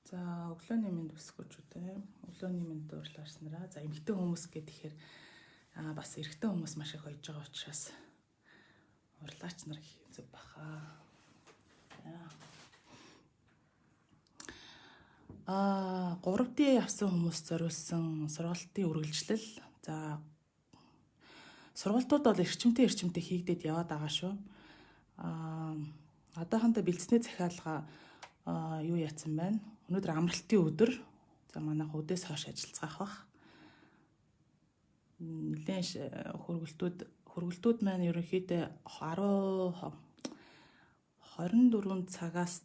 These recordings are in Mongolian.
За өглөөний мэнд өсгөөчүүдээ өглөөний мэнд дуурлаарснараа. За эмэгтэй хүмүүс гэхээр бас эрэгтэй хүмүүс маш их ойж байгаа учраас урлаач нар их зүг баха. Гуравд авсан хүмүүс зориулсан сургалтын үргэлжлэл. За сургалтууд бол эрчимтэй хийгдээд яваад байгаа шүү. Одоохондоо бэлдсэний захиалга юу яатсан байна? Өнөөдөр амралтын өдөр. За манайх өдөөс хойш ажиллацгаах бах. Нэлээд хөргөлтүүд маань ерөнхийдөө 24 цагаас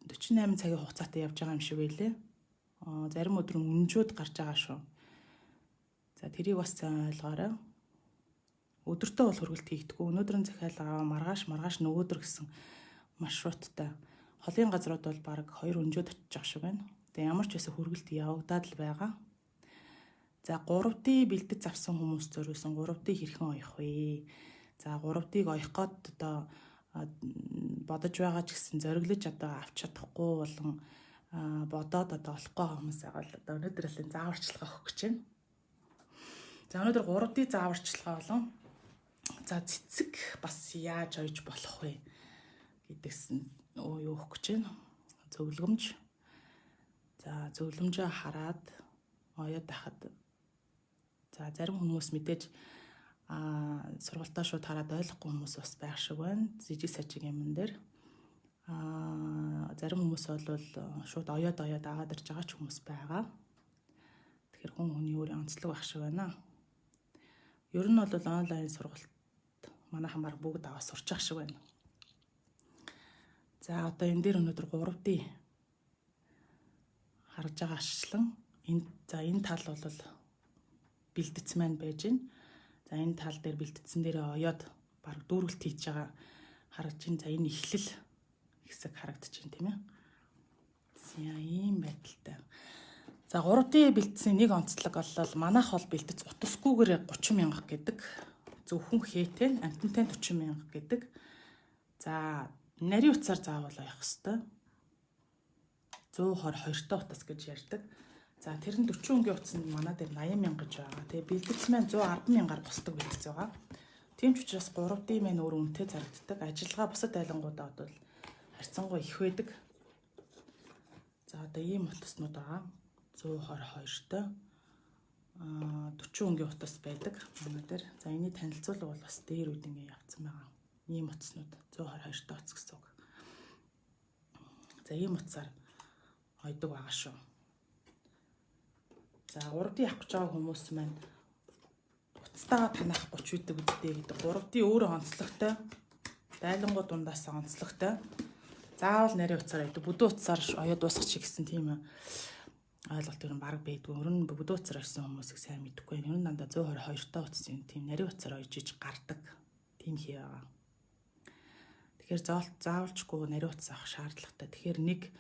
48 цагийн хугацаатай явж байгаа юм шиг байлээ. Зарим өдөр өнжөөд гарч байгаа шүү. За тэрийг бас сайн ойлгоорой. Өдөртөө бол хөргөлт хийгдэггүй. Өнөөдрийн захиалга маргааш нөгөөдөр гэсэн маршруттай. Холын газрууд бол баг 2 өнжөөд очиж байгаа шиг байна. Тэгээ ямар ч байсан хөргөлт явагдаад л байгаа. За 3D бэлтгэж авсан хүмүүс зориулсан 3D хэрхэн оёх вэ? За 3D-г оёх гээд одоо бодож байгаа ч гэсэн зориглож одоо авч чадахгүй болон бодоод одоо олохгүй хүмүүс байгаа л одоо өнөөдөр л зааварчилгаа өгөх гэж байна. За өнөөдөр 3D зааварчилгаа болон за цэцэг бас яаж ойж болох вэ гэдгсэн юу өгөх гэж байна. Зөвлөмж. За зөвлөмжөө хараад оёод байхад за зарим хүмүүс мэдээж сургалтаа шууд хараад ойлгохгүй хүмүүс бас байх шиг байна. Жижиг сажиг юмн дээр зарим хүмүүс бол шууд оёод аваад ирж байгаа ч хүмүүс байгаа. Тэгэхээр хүний өөрийн онцлог байх шиг байна. Ер нь бол онлайн сургалт манайхан баг бүгд аваад сурч ах шиг байна. За одоо энэ дээр өнөөдөр 3D харж байгаа ашлан энэ тал бол бэлтгэсэн маань байж байна. За энэ тал дээр бэлтгэсэн дээрээ оёод баг дүүргэлт хийж байгаа харагдаж байна. За энэ эхлэл хэсэг харагдаж байна тийм ээ. За ийм байдалтай. За 3D бэлтгэсэн нэг онцлог бол манайх бол бэлтгэж утасгүйгээр 30 мянга гэдэг. Зөвхөн хээтэй амтантай 40 мянга гэдэг. За нарийн утсаар заавал оёх хэвээр. 122 та утас гэж ярьдаг. За тэр нь 40 өнгийн утас нь манай дээр 80 мянга гэж байгаа. Тэгээ бэлтгэсэн маань 110 мянгаар босдог бэлтгэж байгаа. Тийм ч учраас 3D маань өөр үнэтэй зарагддаг. Ажиллагаа бусад айлангуудад бол харьцангуй их байдаг. За одоо ийм утаснууд байгаа. 122 та 40 өнгийн утас байдаг манай дээр. За энэний танилцуулга бол бас дээр үд ингэ явцсан байгаа. Ийм утаснууд 122 та утас гэсэн үг. За ийм утсаар ойдог байгаа шүү. За 3D авах гэж байгаа хүмүүс маань утастайгаа танах 30 үйдэг үстэй гэдэг. 3D өөрөө онцлогтой. Дайлангууд дундаас онцлогтой. Заавал нарийн утсаар ойдог. Бүдүүн утсаар оёод дуусгах чи гэсэн тийм ойлголт ер нь баг байдгүй. Ер нь бүдүүн утсаар ойсон хүмүүсийг сайн мэдэхгүй. Ер нь дандаа 122 та утас юм тийм нарийн утсаар ойж иж гардаг. Тийм хий байгаа. Тэгэхээр заавалчгүй нарийн утас авах шаардлагатай. Тэгэхээр нэг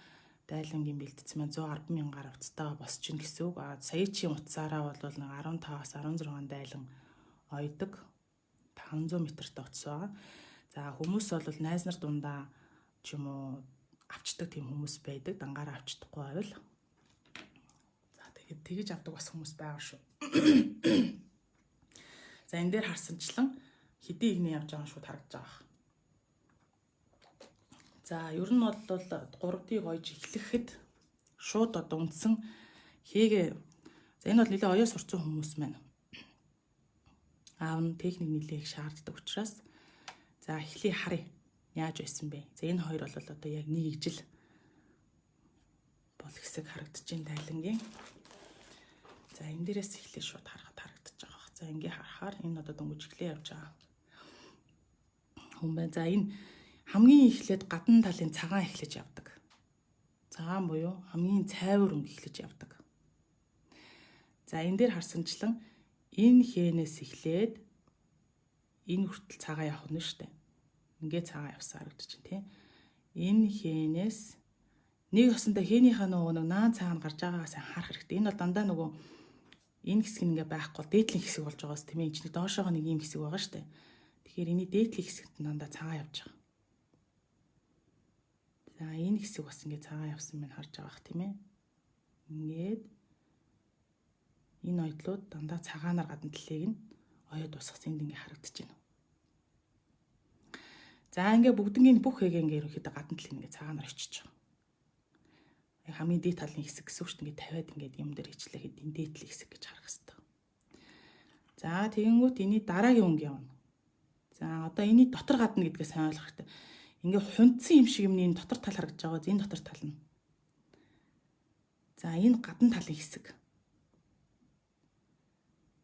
дайлангийн бэлтгэсэн маань 110 мянгаар утастайгаа босчихно гэсэн үг. Саячийн утсаараа бол 15-аас 16 дайлан ойдог. 500 м-тэй утас байгаа. За хүмүүс бол найз нар дундаа ч юм уу авчдаг тийм хүмүүс байдаг. Дангаараа авчдаггүй байвал. За тэгээд тэгж авдаг бас хүмүүс байгаа шүү. За энэ дээр харсанчлан хэдий игний явж байгаа шууд харагдаж байгаа. За ер нь бол 3D-г ойж эхлэхэд шууд одоо үндсэн хийгээ. За энэ бол нэлээд оёо сурцсан хүмүүс маань. Аав нь техник нэлээд их шаарддаг учраас за эхлээ харъя. Яаж байсан бэ? За энэ хоёр бол одоо яг нэг ижил бол хэсэг харагдаж байна тайлангийн. За энэ дээрээс эхлээ шууд харахад харагдаж байгаа. За ингээ харахаар энэ одоо дөнгөж эхлээ явж байгаа. Хүн байна. За энэ хамгийн эхлээд гадна талын цагаан эхлэж явдаг. Цагаан буюу хамгийн цайвар өнгө эхлэж явдаг. За энэ дээр харсанчлан энэ хээнээс эхлээд энэ хүртэл цагаан явах нь шүү дээ. Ингээ цагаан явсаар харагдаж байна тийм. Энэ хээнээс нэг осондоо хээнийхээ нөгөө наан цаана гарч байгаагаас харах хэрэгтэй. Энэ бол дандаа нөгөө энэ хэсэг нь ингээ байхгүй дээдлийн хэсэг болж байгаас тийм ээ. Эцний доошоогоо нэг юм хэсэг байгаа шүү дээ. Тэгэхээр энэ дээдлийн хэсэгт дандаа цагаан явж байгаа. За энэ хэсэг бас ингээд цагаан явсан байна харж байгаа х тийм ээ. Ингээд энэ ойдлууд дандаа цагаанаар гадна талыг нь оёод усгасан энд ингээд харагдаж байна. За ингээд бүгднгийн бүх хэгээ ингээд ерөнхийдөө гадна талыг ингээд цагаанаар очиж байгаа. Хамгийн дээд талын хэсэг гэсэн үг шүү дээ. Ингээд тавиад ингээд юм дээр ичлэхэд энэ дээдлийн хэсэг гэж харах хэрэгтэй. За тэгэнгүүт эний дараагийн өнгө явна. За одоо эний дотор гадна гэдгээ сайн ойлгох хэрэгтэй. Ингээ хундсан юм шиг юмны энэ дотор тал харагдаж байгаа. Энэ дотор тал нь. За энэ гадна талын хэсэг.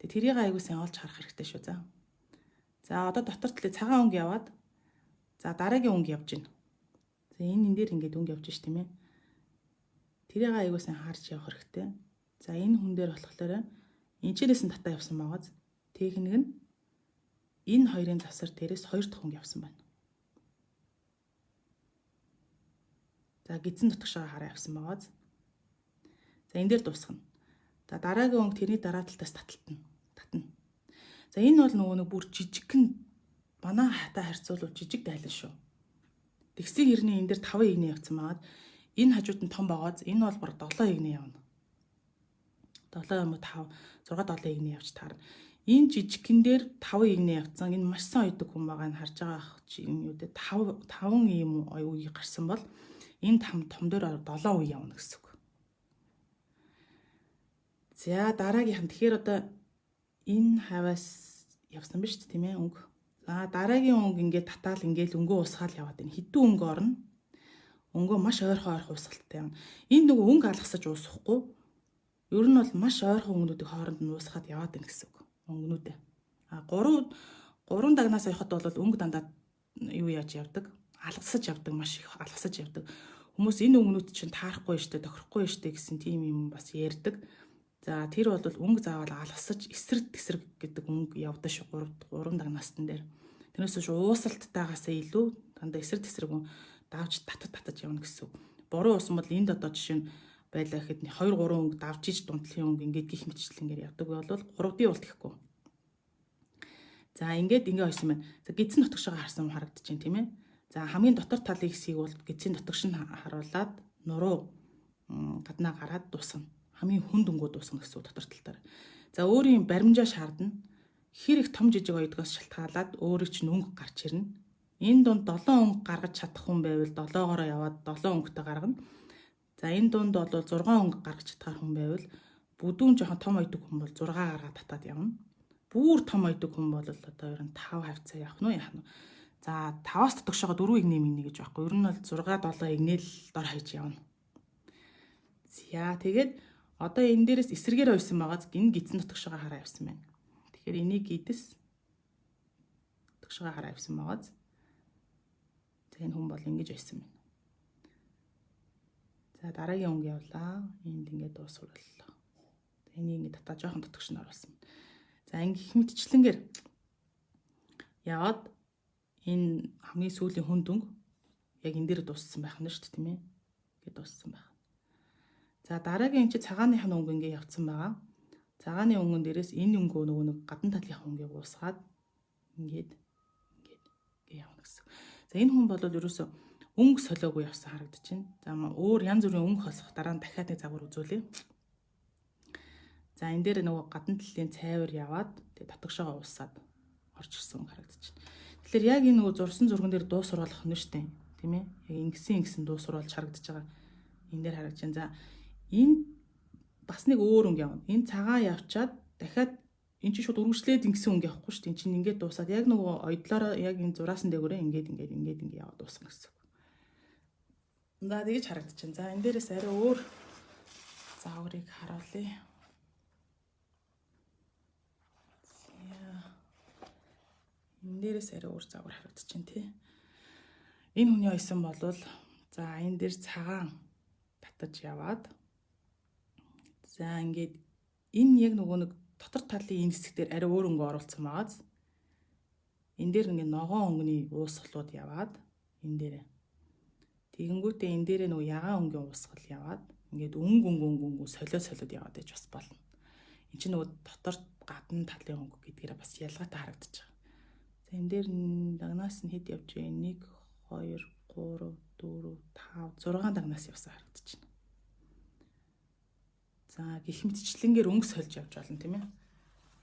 Тэгээ тэрийг аягүй сайн олж харах хэрэгтэй шүү. За одоо дотор талын цагаан өнгө яваад за дараагийн өнгө явж байна. За энэ дээр ингээд өнгө явж ш тийм ээ. Тэрийг аягүй сайн харж явах хэрэгтэй. За энэ хүн дээр болохоор энэчнээс нь татаа явсан байгаа. Техник нь энэ хоёрын завсар дээрээс хоёр дахь өнгө явсан байна. За гидсэн дотгошоо хараа явсан байгаа. За энэ дээр дуусгана. За дараагийн өнгө тэрний дараа талтаас татна. За энэ бол нөгөө нэг бүр жижигхэн банаа хатаа харьцуулбал жижиг дайлан шүү. Тэгсийн хэрний энэ дээр 5 игнэ явцсан байгаа. Энэ хажууд нь том байгаа. Энэ бол бүр 7 игнэ явна. 7 юм уу 5 6 7 игнэ явж таарна. Энэ жижигхэн дээр 5 игнэ явцсан. Энэ маш сайн ойдог хүн байгааг нь харж байгаа юм юу дээ 5 ийм үе гарсан бол энэ том дээр 7 үе явна гэсэн үг. За дараагийнх нь тэгэхээр одоо энэ хаваас явсан биз дээ тийм ээ өнгө. За дараагийн өнгө ингээд татаал ингээд өнгөө усгаал яваад байна. Хэдэн өнгө орно? Өнгөө маш ойрхон уусгалттай явна. Энэ нөгөө өнгө алгасаж уусахгүй. Ер нь бол маш ойрхон өнгөнүүдийн хооронд нь уусгаад яваад байна гэсэн үг. Өнгөнүүдээ. А 3 дагнаас явахад бол өнгө дандаа юу яаж явдаг? Алгасаж явдаг, маш их алгасаж явдаг. Хүмүүс энэ өнгөнүүд чинь таарахгүй штэ, тохирохгүй штэ гэсэн тийм юм бас ярьдаг. За тэр бол өнгө заавал алгасаж эсрэг тесрэг гэдэг өнгө явдаг шүү 3 дагнастан дээр. Тэрнээс биш уусалттайгаас илүү дандаа эсрэг тесрэг давж татаж явна гэсэн. Буруу усан бол энд одоо жишээ нь байлаа гэхэд 2 3 өнгө давж иж дунтлын өнгө ингээд гих мэтчлэнгээр явдаг бол 3D болт гэхгүй. За ингээд ойсон байна. За гидсэн дотгошоо харсан харагдаж байна тийм ээ. За хамгийн дотор талын хэсгийг бол гидсийн дотгош нь харуулад нуруу гаднаа гараад дуусна. Хамгийн хүнд өнгөө дуусна гэсэн дотор талтаар. За өөрийн баримжаа шаардна. Хэр их том жижиг оёдгоос шалтгаалаад өөрийг чинь өнгө гарч ирнэ. Энэ дунд 7 өнгө гаргаж чадах хүн байвал 7-гоороо яваад 7 өнгөтэй гаргана. За энэ дунд бол 6 өнгө гаргаж чадхаар хүн байвал бүдүүн жоохон том оёдог хүн бол 6 гаргаад татаад явна. Бүр том оёдог хүн бол одоо ер нь 5 хавцаа явах нь яах нь. За 5-аас дотгошоо 4 игнэ минь гэж байхгүй. Ер нь бол 6 7 игнэл дор хаяж явна. За тэгээд одоо энэ дээрээс эсрэгээр ойсон байгаа. Энэ гидсэн дотгошоо хараа явсан байна. Тэгэхээр энийг гидэс дотгошоо хараа явсан байгаа. За энэ хүн бол ингэж ойсон байна. За дараагийн өнгө явлаа. Энд ингээд дуусварлаа. Энийг ингээд татаа жоохон дотгош нь оруулсан. За ингээ их мэтчлэнгээр яваад энэ хамгийн сүүлийн хүнд өнгө яг энэ дээр дууссан байх нь шүү дээ тийм ээ. Ингээд дууссан байх. За дараагийн чи цагааных нь өнгө ингээ явцсан байгаа. Цагааны өнгөн дээрээс энэ өнгөө нөгөө нэг гадна талынхаа өнгөийг уусгаад ингээд явна гэсэн. За энэ хүн бол ерөөсөө өнгө солиогүй явсан харагдаж байна. За өөр янз бүрийн өнгө хосох дараа нь дахиад нэг загвар үзүүлье. За энэ дээр нөгөө гадна талын цайвар яваад тэгээ татгшоогоо уусаад орж ирсэн өнгө харагдаж байна. Тэгэхээр яг энэ нөгөө зурсан зурган дээр дуу сурвалах нь штэ тийм ээ. Яг ингэсэн дуу сурвалж харагдаж байгаа. Энэ дээр харагдаж байна. За энэ бас нэг өөр өнгө явна. Энэ цагаан явчаад дахиад эн чинь шууд үргэлжлээд ингэсэн өнгө явахгүй шүү дээ. Эн чинь ингээд дуусаад яг нөгөө ойдлороо яг энэ зураасан дээгүүрээ ингээд яваад дуусна гэсэн. За тэгэж харагдаж байна. За энэ дээрээс арай өөр загварыг харуулъя. Энэ дээрээс арай өөр загвар харагдаж байна тий. Энэ хүний ойсон болвол за энэ дээр цагаан татаж яваад за ингээд энэ яг нөгөө нэг дотор талын энэ хэсгээр арай өөр өнгө оруулсан байгааз. Энэ дээр ингээд ногоон өнгөний уусгалууд яваад энэ дээрээ. Тэгэнгүүтээ энэ дээрээ нөгөө ягаан өнгөний уусгал яваад ингээд өнгө солиод яваад иж бас болно. Энд чинь нөгөө дотор гадна талын өнгө гэдгээрээ бас ялгаатай харагдаж байгаа. За энэ дээр дагнаас нь хэд явж байна? 1 2 3, 4, 5, 6 дагнаас явсан харагдаж байна. За гэх мэтчлэнгээр өнгө сольж явж болно тийм ээ.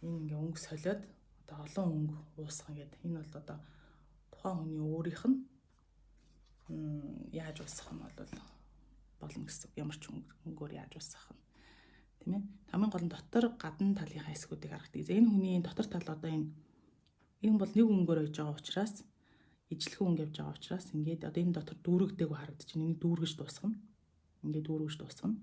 Энэ ингээ өнгө солиод одоо олон өнгө уусгах гэдэг. Энэ бол одоо тухайн хүний өөрийнх нь яаж уусгах нь бол болно гэсэн. Ямар ч өнгөөр яаж уусгах нь тийм ээ. Хамгийн гол нь дотор гадна талынхаа хэсгүүдийг харагдгийг. За энэ хүний дотор тал одоо энэ бол нэг өнгөөр ойж байгаа учраас ижлэхэн өнгө явж байгаа учраас ингээд одоо энэ дотор дүүрэгдээгүй харагдаж байна. Энийг дүүргэж дуусгана. Ингээд дүүргэж дуусгана.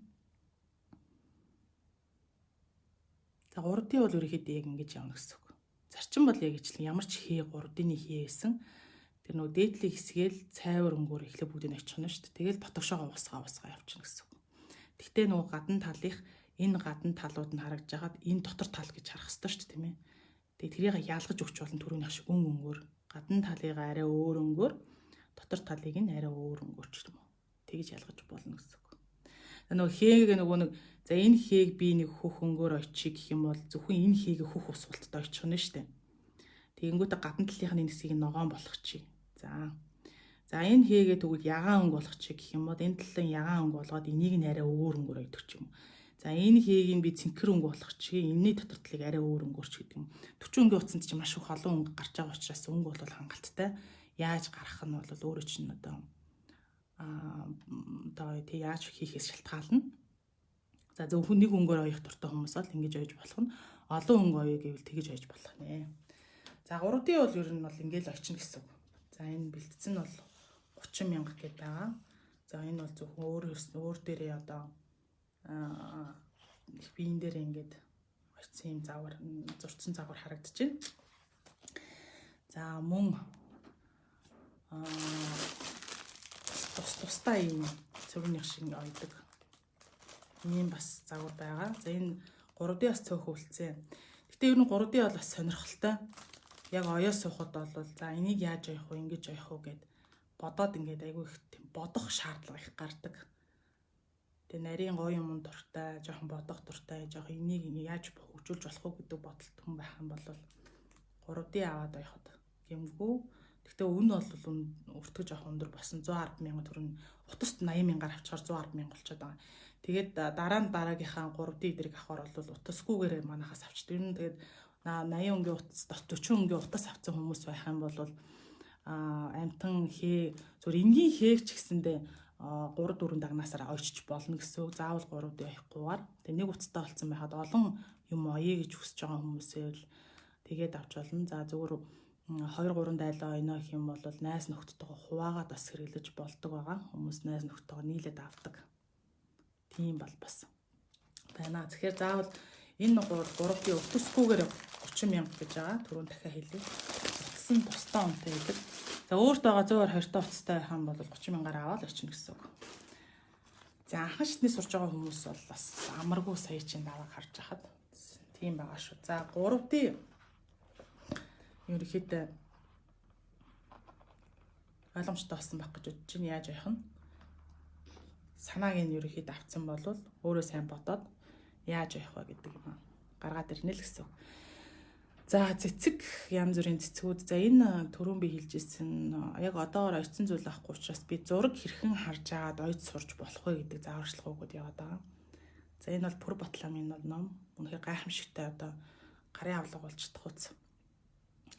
За 3D бол ерөөхдөө яг ингэж явна гэсэн үг. Зарчим бол яг ижилхэн ямар ч хээ 3D-ний хээ байсан. Тэр нөгөө дээдлийн хэсгээл цайвар өнгөөр эхлээ бүгдийг очих нь шүү дээ. Тэгэл ботгошоогоо усгаа явчихна гэсэн үг. Гэхдээ нөгөө гадна талынх энэ гадна талууд нь харагдж хагаад энэ дотор тал гэж харах хэрэгтэй шүү дээ тийм ээ. Тэгээ тэрийг ялгаж өгч болно түрүүнийх шиг өнгөөр. Гадна талыг арай өөр өнгөөр, дотор талыг нь арай өөр өнгөөр ч юм уу. Тэгж ялгаж болно гэсэн үг. Нөгөө хээг нөгөө нэг за энэ хээг би нэг хөх өнгөөр очие гэх юм бол зөвхөн энэ хээг хөх усвалтад очих нь шүү дээ. Тэгэнгүүтээ гадна талынх нь энэ хэсгийг ногоон болгочих. За энэ хээгээ тэгвэл ягаан өнгө болгочих гэх юм бол энэ талын ягаан өнгө болгоод энийг нь арай өөр өнгөөр ойдог ч юм уу. За энэ хээгийг би цэнхэр өнгө болгочих. Энэний дотор талыг арай өөр өнгөөр ч гэдэг юм. 40 өнгөний утсанд чинь маш их олон өнгө гарч байгаа учраас өнгө бол хангалттай. Яаж гарах нь бол өөрөө чинь одоо тэг яаж хийхээс шалтгаална. За зөвхөн нэг өнгөөр оёох дуртай хүмүүс бол ингэж ойж болох нь. Олон өнгө оёо гэвэл тэгж ойж болох нэ. За 3D бол ер нь бол ингээл очно гэсэн үг. За энэ бэлтгэсэн нь бол 30,000 гэдэг байгаа. За энэ бол зөвхөн өөр дээрээ одоо их биен дээр ингээд очсон юм загвар зурцсан загвар харагдаж байна. За мөн тусдаа юм цөврийн шиг ойдог. Ийм бас загвар байгаа. За энэ 3D-аас цөөхөн үлдсэн. Гэтэ ер нь 3D бол бас сонирхолтой. Яг оёо суухад бол за энийг яаж явах вэ, ингэж явах уу гэд бодоод ингээд айгүй их бодох шаардлага их гардаг. Тэгээ нарийн гоё юм дуртай, жоохон бодох дуртай, жоохон энийг яаж хөгжүүлж болох уу гэдэг бодолт хүн байх юм бол 3D аваад явахад гэмгүй. Гэхдээ үн бол өртгөж жоох өндөр болсон 110,000 төгрөг утаст 80,000-аар авчаар 110,000 болчиход байгаа. Тэгээд дараагийнхаа 3D эдрийг авахар бол утасгүйгээр манахаас авчдаг. Ер нь тэгээд 80 өнгийн утас 40 өнгийн утас авсан хүмүүс байх юм бол амтан хээ зөв энгийн хээг ч гэсэндээ 3-4 дагнасаар ойчж болно гэсэн үг. Заавал 3D явахгүйгээр. Тэгээ нэг утастай болсон байхад олон юм оёе гэж хүсэж байгаа хүмүүсээ л тэгээд авч болно. За зөвхөн 2-3 дайлаа ойно гэх юм бол найз нөхдөдөө хуваагаад бас хэрэглэж болдог байгаа. Хүмүүс найз нөхдөдөө нийлээд авдаг. Тийм бол бас байна. Тэгэхээр заавал энэ 3D утасгүйгээр 30,000 гэж байгаа. Түрүүн дахиад хэлье. Утас нь тусдаа үнэтэй гэдэг. За өөртөө байгаа 120 та утастай байх юм бол 30,000-аар аваад очно гэсэн үг. За анхан шатны сурж байгаа хүмүүс бол бас амаргүй сая чинь даваа харж хахад тийм байгаа шүү. За 3D ерөнхийдөө ойлгомжтой болсон байх гэж бодож байна. Яаж явах нь? Санааг нь ерөнхийдөө авцсан бол өөрөө сайн бодоод яаж явах вэ гэдэг юм гаргаад ирнэ л гэсэн. За цэцэг янз бүрийн цэцгүүд. За энэ түрүүн би хэлжсэн яг одоогоор ойцсон зүйл авахгүй учраас би зураг хэрхэн харж агаад ойц сурж болох вэ гэдэг зааварчилгууд яваад байгаа. За энэ бол Пүр Батламын ном. Үнэхээр гайхамшигтай одоо гарын авлага болж чадах.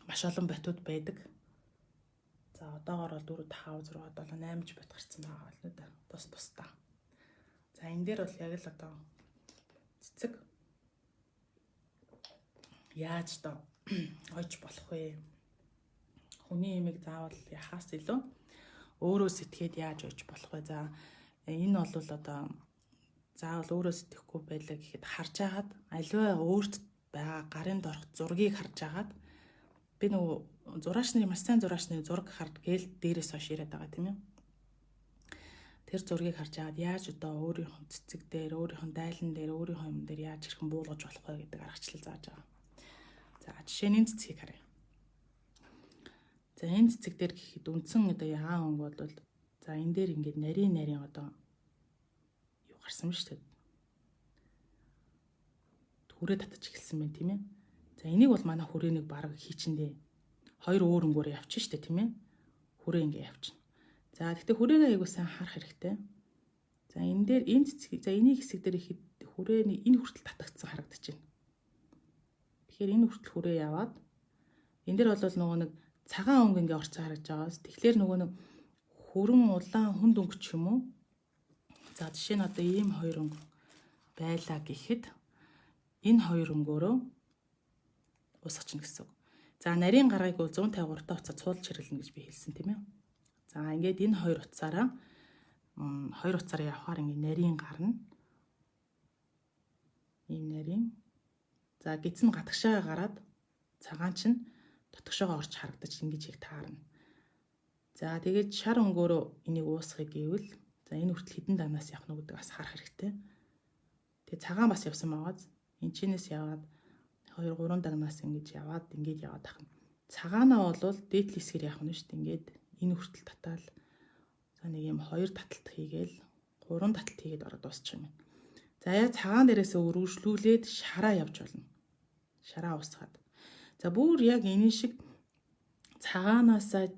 Маш олон батууд байдаг. За одоогоор бол 4, 5, 6, 7, 8 ч бат гарсан байгаа л да. Тус-тусдаа. За энэ дээр бол яг л одоо цэцэг яаж доо ойж болох вэ? Хүний имийг заавал яхаас илүү өөрөө сэтгэхэд яаж ойж болох вэ? За энэ бол одоо заавал өөрөө сэтгэхгүй байлаа гэхэд харж агаад аливаа өөрт байгаа гарын дорх зургийг харж агаад би нөгөө зураач нарын маш сайн зураач нарын зураг хард гээл дээрээс хойш яриад байгаа тийм ээ. Тэр зургийг харж агаад яаж одоо өөрийнхөө цэцэг дээр, өөрийнхөө дайлан дээр, өөрийнхөө юм дээр яаж хэрхэн буулгаж болох вэ гэдэг аргачлал зааж байгаа. За жишээний цэцгийг харъя. За энэ цэцэг дээр гэхэд үндсэн одоо ягаан өнгө бол за энэ дээр ингээд нарийн одоо юу гарсан ба шүү дээ. Хүрээ татаж эхэлсэн байна тийм ээ. За энийг бол манай хүрээнийг баг хийчиндээ хоёр өөр өнгөөр явчих шүү дээ тийм ээ. Хүрээ ингээ явчихна. За гэхдээ хүрээгээ айгуу сайн харах хэрэгтэй. За энэ дээр энэ цэцгийг за энийг хэсэг дээр ихэд хүрээний энэ хүртэл татагдсан харагдаж байна. Тэгэхээр энэ хүртэл хүрээ яваад энэ дээр бол нөгөө нэг цагаан өнгө ингээ орцсон харагдаж байгаас тэгэхээр нөгөө нэг хүрэн улаан хүнд өнгө ч юм уу. За жишээ нь одоо ийм хоёр өнгө байлаа гэхэд энэ хоёр өнгөөрөө уусгачихна гэсэн үг. За нарийн гаргыг бол 153 та уцаа цуулж хэрэглэнэ гэж би хэлсэн тийм ээ. За ингээд энэ хоёр уцаараа явахаар ингээд нарийн гарна. Ийм нарийн. За гидс нь гадагшаа гараад цагаан чинь дотгошоогоо орж харагдаж ингэж их таарна. За тэгээд шар өнгөөрөө энийг уусгахыг гэвэл за энэ хүртэл хідэн данаас явах нь гэдэг бас харах хэрэгтэй. Тэгээд цагаан бас явсан байгааз энэ чинээс яваад 2 3 дагнаас ингэж яваад ахна. Цагаанаа бол дээдл хэсгээр явах нь шүү дээ. Ингээд энэ хүртэл татаал. За нэг юм 2 таталт хийгээл 3 таталт хийгээд ороод дуусчих юм. За яа цагаан дээрээсээ өргөжлүүлээд шараа явж болно. Шараа уусгаад. За бүр яг энэ шиг цагаанаасаа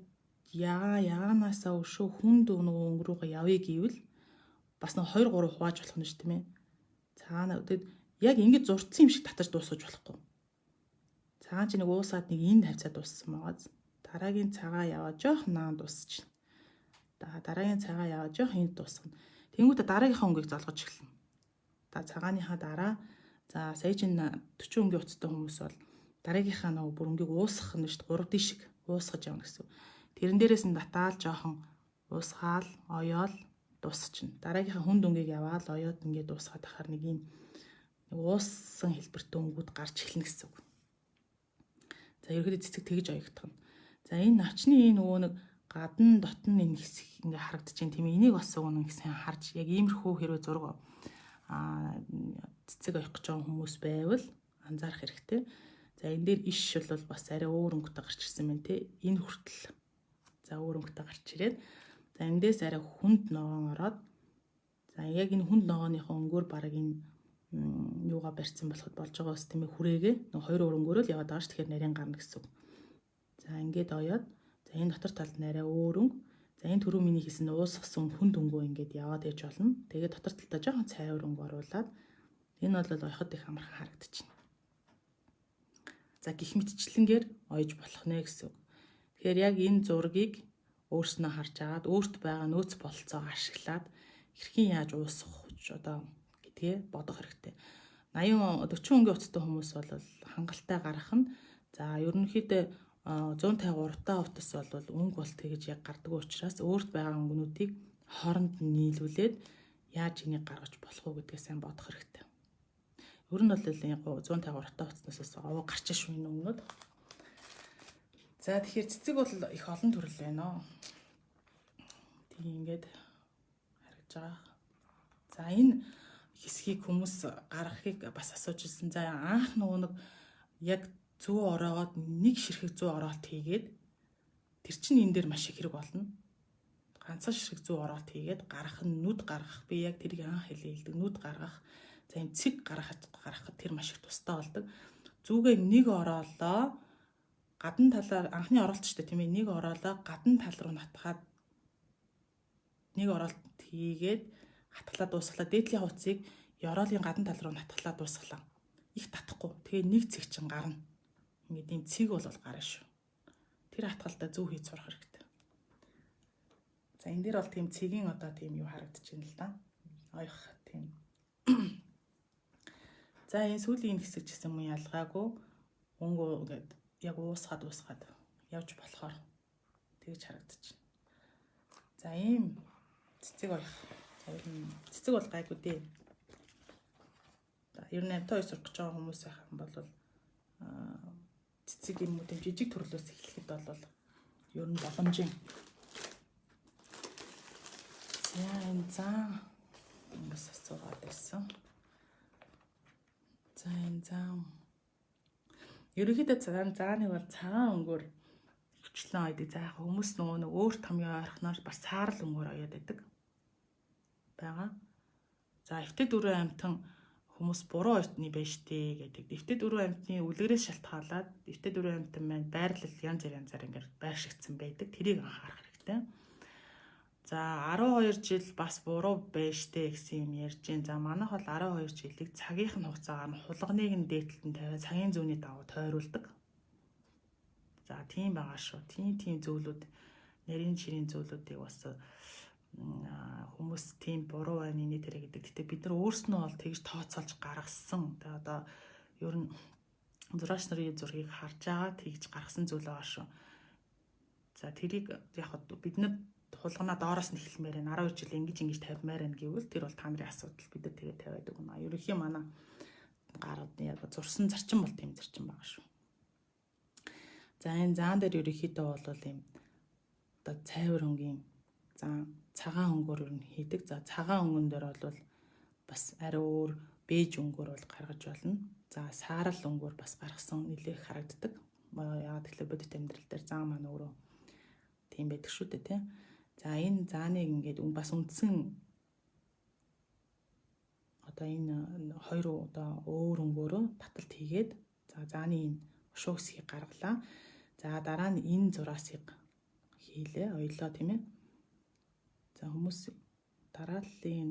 яаганаасаа өшөө хүнд өнгө рүүгээ явъя гэвэл бас нэг 2 3 хувааж болох нь шүү тийм ээ. Цагаанаа тэгээд яг ингэж зурцсан юм шиг татаж дуусгаж болохгүй. Цагаан чи нэг уусаад нэг энд хавцаад дууссан байгааз дараагийн цагаа яваад жоох наан дуусчихна. Дараагийн цагаа яваад жоох энд дуусгана. Тэнгүүтээ дараагийнхаа өнгийг залгаж эхэлнэ. Цагааныхаа дараа за сая чин 40 өнгийн уцтай хүмүүс бол дараагийнхаа нөгөө бүр өнгийг уусгах нь шүү дээ 3D шиг уусгаж явна гэсэн. Тэрэн дээрээс нь татаал жоохон уусгаал оёол дуусчихна. Дараагийнхаа хүнд өнгийг яваал оёод ингээд дуусгаад ахаар нэг юм ууссан хэлбэртэй өнгүүд гарч эхэлнэ гэсэн үг. За ерөөдөө цэцэг тэгж оёгдох нь. За энэ навчны нөгөө нэг гадна дотн энэ хэсэг ингээ харагдаж байна тийм ээ. Энийг бас уг нэг сайн харж яг иймэрхүү хэрвээ зураг цэцэг оёх гэж байгаа хүмүүс байвал анзаарах хэрэгтэй. За энэ дээр иш бол бас арай өөр өнгөтэй гарч ирсэн байна те. Энэ хүртэл за өөр өнгөтэй гарч ирээд за эндээс арай хүнд ногоон ороод за яг энэ хүнд ногооныхоо өнгөөр баг энэ юугаа барьсан болоход болж байгаа ус тийм ээ хүрээгээ нэг 2 өрөнгөөрөө л яваад байгаа ш. Тэгэхээр нарийн гарна гэсэн үг. За ингээд оёод за энэ дотор талд нь арай өөр өнгө. За энэ түрүү миний хийсэн уусгасан хүнд өнгөө ингээд яваад ээж болно. Тэгээд дотор талдаа жоохон цайвар өнгө оруулаад энэ бол ойход их амархан харагдчихна. За гих мэтчлэнгээр ойж болох нэ гэсэн үг. Тэгэхээр яг энэ зургийг өөрснөө харж агаад өөрт байгаа нөөц бололцоог ашиглаад хэрхэн яаж уусгах одоо гэдгээ бодох хэрэгтэй. 80 40 өнгийн уцтай хүмүүс бол хангалттай гарах нь за ерөнхийдөө 153 та утас бол өнгө бол тэгж яг гардаг учраас өөрт байгаа өнгөнүүдийг хооронд нь нийлүүлээд яаж энийг гаргаж болох уу гэдгээ сайн бодох хэрэгтэй. Ер нь бол 153 та утаснаас овоо гарч шүү энэ өнгөнүүд. За тэгэхээр цэцэг бол их олон төрөл байна. Тэг ингээд харагдж байгаа. За энэ хэсгийг хүмүүс гаргахыг бас асууж ирсэн. За анх нэг яг 100 ороод нэг ширхэг 100 оролт хийгээд тэр чинь энэ дээр маш их хэрэг болно. Ганцхан ширхэг 100 оролт хийгээд гарах нь нүд гаргах. Би яг тэрийг анх хэлээд нүд гаргах. За энэ цэг гаргахад тэр маш их тустай болдог. Зүгээ нэг ороолоо гадна талаар анхны оролт ч тийм ээ нэг ороолоо гадна тал руу натгаад нэг оролт хийгээд хатглаа дуусглаа дээдлийн хувцсыг ёроолын гадна тал руу натглаа дуусглаа. Их татахгүй. Тэгээ нэг цэг чинь гарна. Ингээд ийм цэг бол гарна шүү. Тэр хатгалтай зөв хийж сурах хэрэгтэй. За энэ дээр бол тийм цэгийн одоо тийм юу харагдаж байна л да. Ойх тийм. За энэ сүүлийн хэсэг ч гэсэн мөн ялгаагүй өнгө ингээд яг уусгаад явж болохоор тэгж харагдаж байна. За ийм цэцэг ойх. Цэцэг бол гайгүй дээ. Ер нь амтай сурах гэж байгаа хүмүүс байх юм бол цэцэг юм уу тийм жижиг төрлөөс эхлэхэд бол ер нь боломжийн. За энэ зан бас асуугаад байсан. За энэ зан ерөнхийдөө зааныг бол цагаан өнгөөр хвчлэн ойдаг. За яг хүмүүс нөгөө өөр томьёо ойрхоноор бас саарл өнгөөр ойод байдаг. Бага. За эвтэ дөрөв амтан хүмүүс буруу ойтны байж тээ гэдэг. Эвтэ дөрөв амтны үлгэрээс шалтгаалаад эвтэ дөрөв амтан маань байрлал янз бүр ингээд байршигдсан байдаг. Тэрийг анхаарах хэрэгтэй. За 12 жил бас буруу байж тээ гэсэн юм ярьж байна. За манайх бол 12 жилийг цагийнх нь хугацаагаар нь хулганыг нь дээдлэн тавиад цагийн зүүнний дагуу тойруулдаг. За тийм байгаа шүү. Тийм зүйлүүд нарийн ширийн зүйлүүдийг бас хүмүүс тийм буруу байна энэ тэрэ гэдэг. Гэтэ бид нар өөрснөө бол тэгж тооцоолж гаргасан. Тэгээ одоо ер нь зураач нарын зургийг харж байгаа тэгж гаргасан зүйл байгаа шүү. За тэрийг яг бид нар хулганаа доороос нь эхлэмээр байна. 12 жил ингэж тавьмаар байна гэвэл тэр бол та нарын асуудал. Бид нар тэгээ тавиад өгнө. Ерөнхийн манай гарууд яг зурсан зарчим бол тийм зарчим байгаа шүү. За энэ заан дээр ерөнхийдөө бол ийм одоо цайвар өнгийн цагаан өнгөөр ер нь хийдэг. За цагаан өнгөн дээр бол бас арай өөр бэж өнгөөр бол гаргаж болно. За саарал өнгөөр бас гаргасан нэлээх харагддаг. Яагаад гэвэл бодит амьдрал дээр зан маань өөрөө тийм байдаг шүү дээ тий. За энэ зааныг ингээд бас үндсэн одоо энэ хоёр одоо өөр өнгөөрөө таталт хийгээд за зааны энэ ушуу хэсгийг гаргалаа. За дараа нь энэ зураасыг хийлээ. Ойлоо тийм ээ. За хүмүүс дарааллын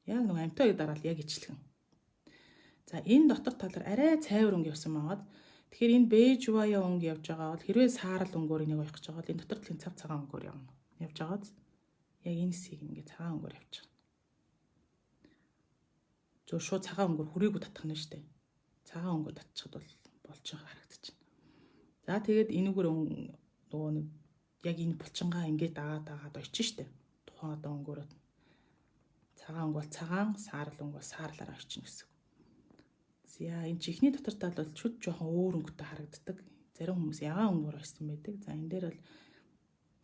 яг нэг амтайг дараал яг ижилхэн. За энэ дотор талаар арай цайвар өнгө явсан байгаад тэгэхээр энэ бэж вая өнгө явж байгаа бол хэрвээ саарал өнгөөр энийг оих гэж байгаа бол энэ дотор талын цав цагаан өнгөөр явна. Явж байгааз яг энэ хэсгийг ингээд цагаан өнгөөр явчих. Зөв шууд цагаан өнгөөр хүрээгүй татах нь шүү дээ. Цагаан өнгөөр татчихад бол болж байгаа харагдчихна. За тэгээд энэгээр нөгөө нэг яг энэ булчингаа ингээд дагаад очиж штэ. Тухайн одоо өнгөөрөө цагаан өнгө бол цагаан, саарал өнгө бол саарлаараа очиж гэсэн. За энэ чихний дотор тал бол шүд жоохон өөр өнгөтэй харагддаг. Зарим хүмүүс ягаан өнгөөр очсон байдаг. За энэ дээр бол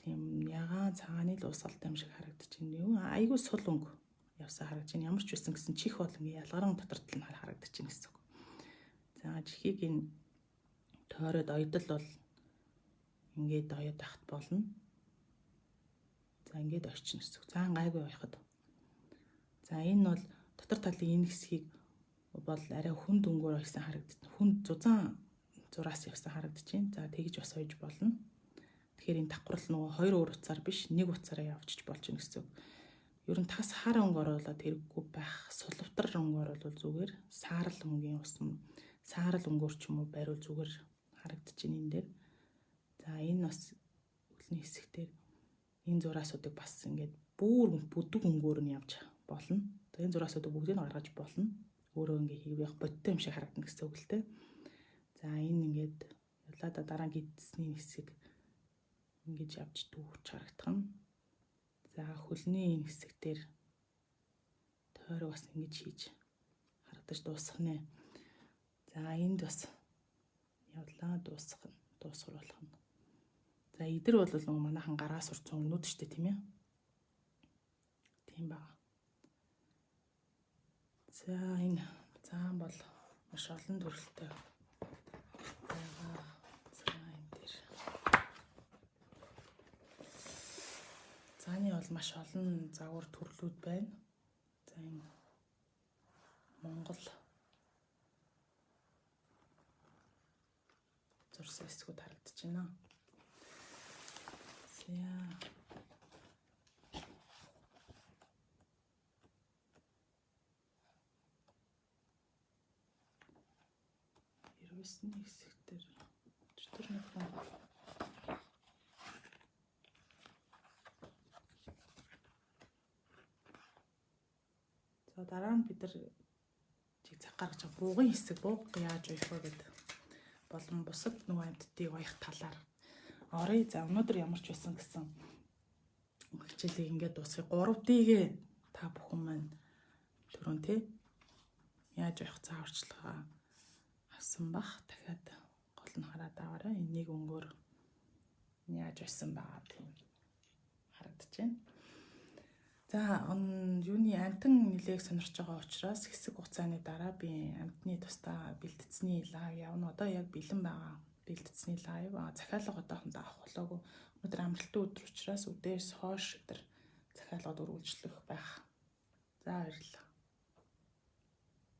тийм ягаан цагааны л уусгалтай юм шиг харагдаж байна. Юу айгүй сул өнгө явсан харагдаж байна. Ямар ч байсан гэсэн чих бол ингээ ялгаран дотор тал нь харагдаж байна гэсэн үг. За чихийг энэ тойроод ойдол бол ингээд оёд ахт болно. За ингээд очно гэсэн үг. Заан гайгүй ойход. За энэ бол дотор талын энэ хэсгийг бол арай хүнд өнгөөр ойсон харагдаж байна. Хүнд зузаан зураас явсан харагдаж байна. За тэгж бас ойж болно. Тэгэхээр энэ давхрал нөгөө хоёр өөр утсаар биш нэг утсаараа явчих болж байна гэсэн үг. Ер нь тас хар өнгө оруулаад хэрэггүй байх. Сулвтар өнгө оруулал зүгээр. Саарал өнгийн усм саарал өнгөөр ч юм уу байрал зүгээр харагдаж байна энэ дээр. За энэ бас өлний хэсэгтэр энэ зураасуудыг бас ингээд бүр бүдэг өнгөөр нь явж болно. Тэгээ энэ зураасуудыг бүгдийг нь гаргаж болно. Өөрөө ингээд хийвэх бодтой юм шиг харагдана гэсэн үг л дээ. За энэ ингээд явлаа дараа гидсний хэсэг ингэж явж дүүрч харагдах нь. За хөлний энэ хэсэг дээр тойрог бас ингэж хийж харагдаж дуусгах нэ. За энд бас явлаа дуусгаруулах нь. За эдэр бол нөгөө манайхан гараа сурцсан өмнөд штэ тийм ээ. Тийм ба. За энэ заан бол маш олон төрөлтэй байгаа. За энэ дээр. Зааны бол маш олон загвар төрлүүд байна. За энэ Монгол зурсан хэсгүүд харагдаж байна. Ирвэсний хэсэг дээр өчтөр нэг за дараа нь бид нар чиг цаг гаргаж буугын хэсэг бууг яаж оих вэ гэдэг болон бусад нөгөө амьтдыг оих талаар орой. За өнөөдөр ямар ч байсан гэсэн хичээлийг ингээд дуусгая. 3D-гээ та бүхэн маань түрүүн тий яаж явах зааварчилгаа авсан бах. Дахиад гол нь хараад аваарай. Энийг өнгөөр яаж байсан байгаа тийм харагдаж байна. За юуны амтан нэлээх сонирч байгаа учраас хэсэг хугацааны дараа би амтны тусдаа бэлтгэцний лайв явна. Одоо яг бэлэн байгаа. Бэлтгэцний лайв захиалга одоохондоо авах болоогүй. Өнөөдөр амралтын өдөр учраас үдээс хойш өдөр захиалгад үргэлжлэх байх. За баярлалаа.